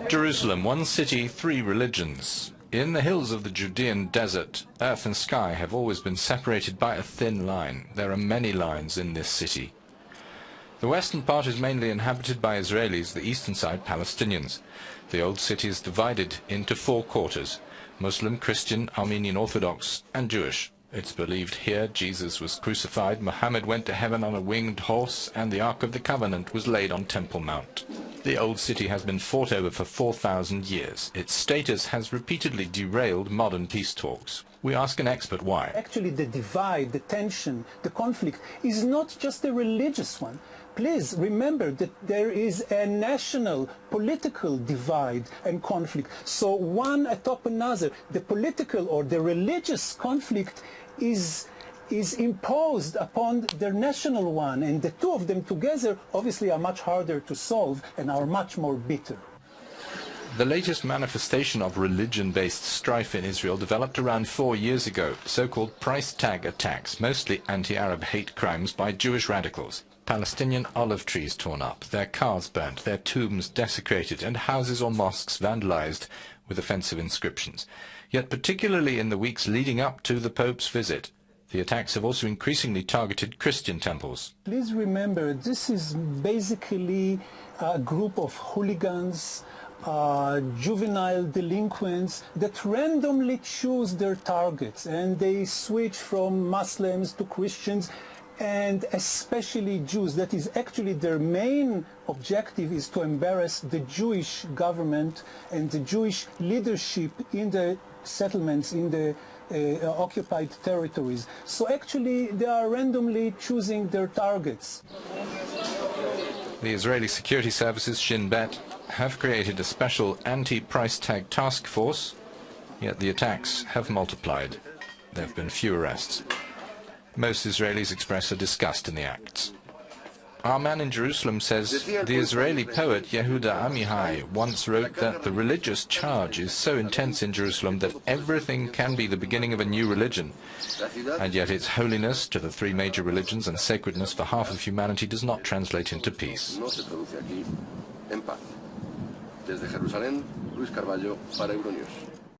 Jerusalem, one city, three religions. In the hills of the Judean desert, earth and sky have always been separated by a thin line. There are many lines in this city. The western part is mainly inhabited by Israelis, the eastern side Palestinians. The old city is divided into four quarters: Muslim, Christian, Armenian Orthodox and Jewish. It's believed here Jesus was crucified, Muhammad went to heaven on a winged horse, and the Ark of the Covenant was laid on Temple Mount. The old city has been fought over for 4,000 years. Its status has repeatedly derailed modern peace talks. We ask an expert why. Actually, the divide, the tension, the conflict is not just a religious one. Please remember that there is a national political divide and conflict. So one atop another, the political or the religious conflict is imposed upon the national one, and the two of them together obviously are much harder to solve and are much more bitter. The latest manifestation of religion-based strife in Israel developed around 4 years ago, so-called price tag attacks, mostly anti-Arab hate crimes by Jewish radicals. Palestinian olive trees torn up, their cars burnt, their tombs desecrated, and houses or mosques vandalized with offensive inscriptions. Yet particularly in the weeks leading up to the Pope's visit, the attacks have also increasingly targeted Christian temples. Please remember, this is basically a group of hooligans, juvenile delinquents that randomly choose their targets, and they switch from Muslims to Christians, and especially Jews. That is actually their main objective, is to embarrass the Jewish government and the Jewish leadership in the settlements, in the occupied territories. So actually they are randomly choosing their targets. The Israeli security services, Shin Bet, have created a special anti-price tag task force, yet the attacks have multiplied. There have been few arrests. Most Israelis express a disgust in the acts. Our man in Jerusalem says the Israeli poet Yehuda Amihai once wrote that the religious charge is so intense in Jerusalem that everything can be the beginning of a new religion, and yet its holiness to the three major religions and sacredness for half of humanity does not translate into peace. Desde Jerusalén, Luis Carballo para Euronews.